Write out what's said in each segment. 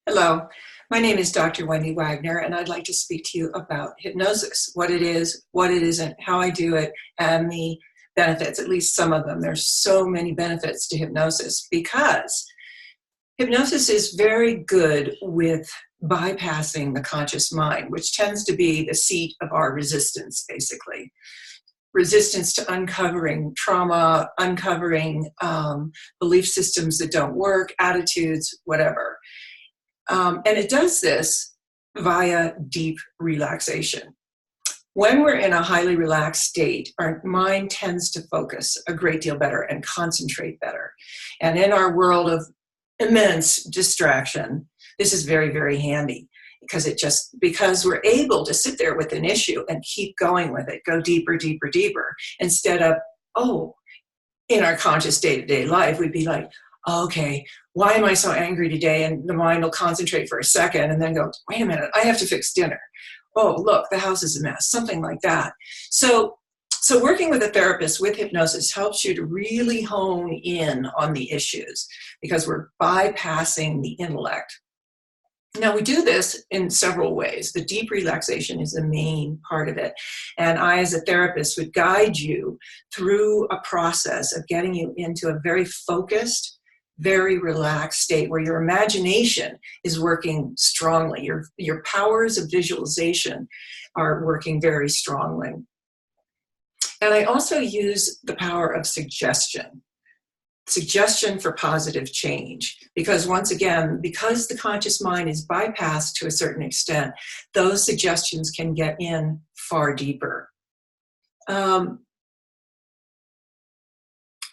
Hello, my name is Dr. Wendy Wagner, and I'd like to speak to you about hypnosis, what it is, what it isn't, how I do it, and the benefits, at least some of them. There's so many benefits to hypnosis because hypnosis is very good with bypassing the conscious mind, which tends to be the seat of our resistance, basically. Resistance to uncovering trauma, uncovering belief systems that don't work, attitudes, whatever. And it does this via deep relaxation. When we're in a highly relaxed state, our mind tends to focus a great deal better and concentrate better. And in our world of immense distraction, this is very, very handy because we're able to sit there with an issue and keep going with it, go deeper, deeper, deeper, instead of, in our conscious day-to-day life, we'd be like, okay, why am I so angry today? And the mind will concentrate for a second and then go, wait a minute, I have to fix dinner. Oh, look, the house is a mess, something like that. So working with a therapist with hypnosis helps you to really hone in on the issues because we're bypassing the intellect. Now, we do this in several ways. The deep relaxation is the main part of it. And I, as a therapist, would guide you through a process of getting you into a very focused, very relaxed state where your imagination is working strongly. Your powers of visualization are working very strongly. And I also use the power of suggestion for positive change. Because once again, because the conscious mind is bypassed to a certain extent, those suggestions can get in far deeper.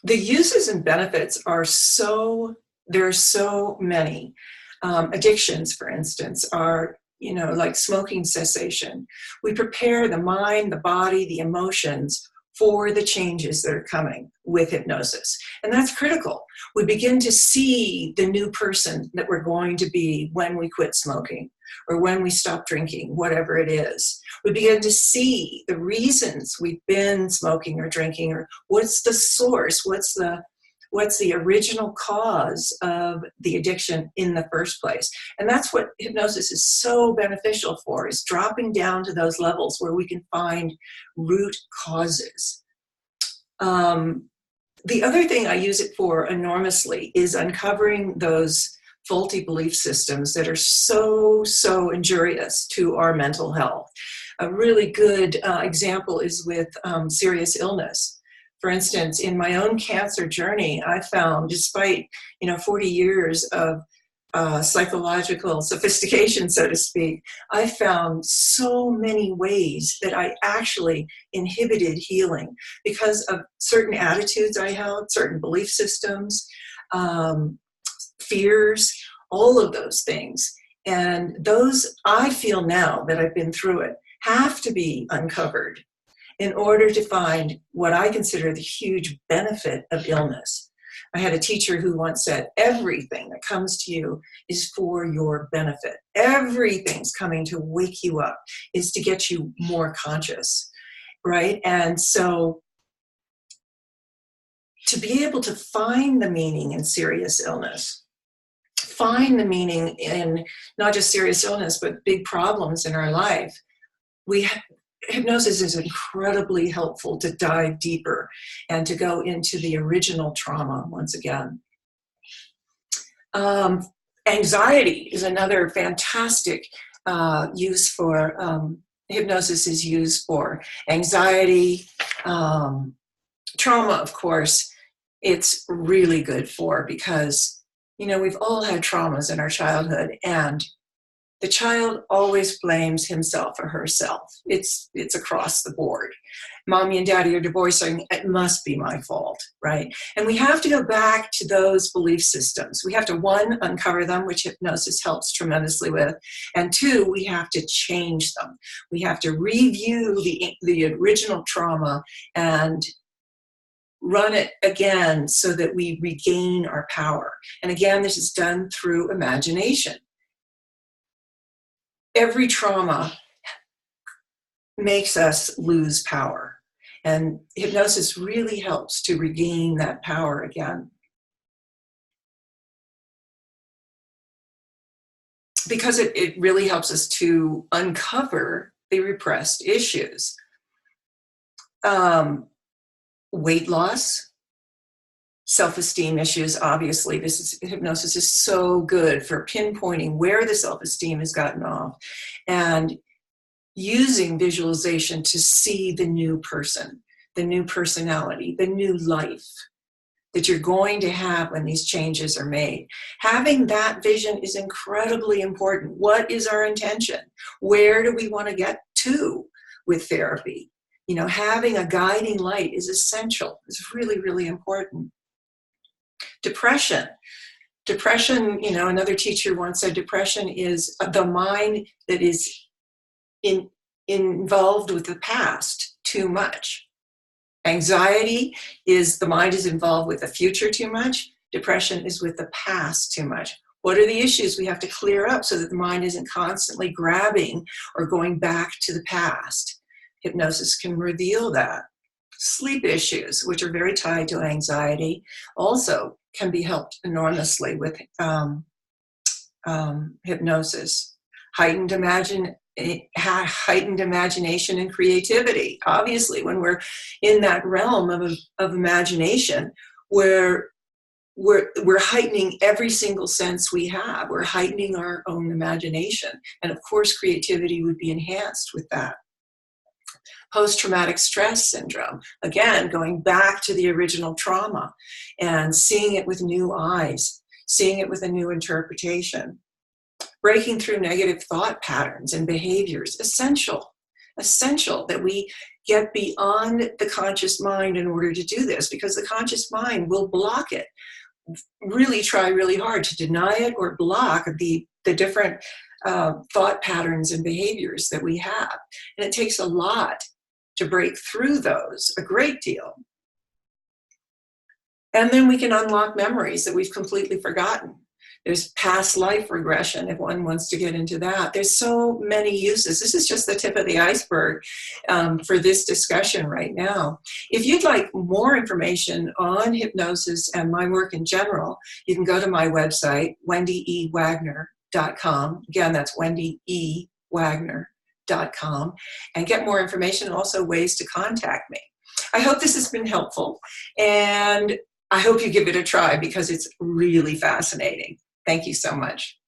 The uses and benefits there are so many. Addictions, for instance, are, like smoking cessation. We prepare the mind, the body, the emotions for the changes that are coming with hypnosis. And that's critical. We begin to see the new person that we're going to be when we quit smoking or when we stop drinking, whatever it is. We begin to see the reasons we've been smoking or drinking, or what's the source, what's the original cause of the addiction in the first place. And that's what hypnosis is so beneficial for, is dropping down to those levels where we can find root causes. The other thing I use it for enormously is uncovering those faulty belief systems that are so injurious to our mental health. A really good example is with serious illness. For instance, in my own cancer journey, I found, despite 40 years of psychological sophistication, so to speak, I found so many ways that I actually inhibited healing because of certain attitudes I held, certain belief systems, fears, all of those things. And those, I feel now that I've been through it, have to be uncovered in order to find what I consider the huge benefit of illness. I had a teacher who once said, everything that comes to you is for your benefit. Everything's coming to wake you up, is to get you more conscious, right? And so to be able to find the meaning in serious illness, find the meaning in not just serious illness, but big problems in our life, hypnosis is incredibly helpful to dive deeper and to go into the original trauma once again. Anxiety is another fantastic use for hypnosis is used for. Anxiety, trauma, of course, it's really good for because, we've all had traumas in our childhood, and the child always blames himself or herself. It's across the board. Mommy and daddy are divorcing. It must be my fault, right? And we have to go back to those belief systems. We have to, one, uncover them, which hypnosis helps tremendously with. And two, we have to change them. We have to review the original trauma and run it again so that we regain our power. And again, this is done through imagination. Every trauma makes us lose power, and hypnosis really helps to regain that power again. because it really helps us to uncover the repressed issues. Weight loss, self-esteem issues, obviously. Hypnosis is so good for pinpointing where the self-esteem has gotten off and using visualization to see the new person, the new personality, the new life that you're going to have when these changes are made. Having that vision is incredibly important. What is our intention? Where do we want to get to with therapy? You know, having a guiding light is essential. It's really, really important. Depression. Depression, you know, another teacher once said depression is the mind that is involved with the past too much. Anxiety is the mind is involved with the future too much. Depression is with the past too much. What are the issues we have to clear up so that the mind isn't constantly grabbing or going back to the past? Hypnosis can reveal that. Sleep issues, which are very tied to anxiety, also can be helped enormously with hypnosis. Heightened imagination and creativity. Obviously, when we're in that realm of imagination, where we're heightening every single sense we have. We're heightening our own imagination. And of course, creativity would be enhanced with that. Post-traumatic stress syndrome, again, going back to the original trauma and seeing it with new eyes, seeing it with a new interpretation. Breaking through negative thought patterns and behaviors, essential that we get beyond the conscious mind in order to do this, because the conscious mind will block it. Really try really hard to deny it or block the different thought patterns and behaviors that we have. And it takes a lot to break through those, a great deal. And then we can unlock memories that we've completely forgotten. There's past life regression, if one wants to get into that. There's so many uses. This is just the tip of the iceberg for this discussion right now. If you'd like more information on hypnosis and my work in general, you can go to my website, wendyewagner.com. Again, that's wendyewagner.com, and get more information and also ways to contact me. I hope this has been helpful, and I hope you give it a try because it's really fascinating. Thank you so much.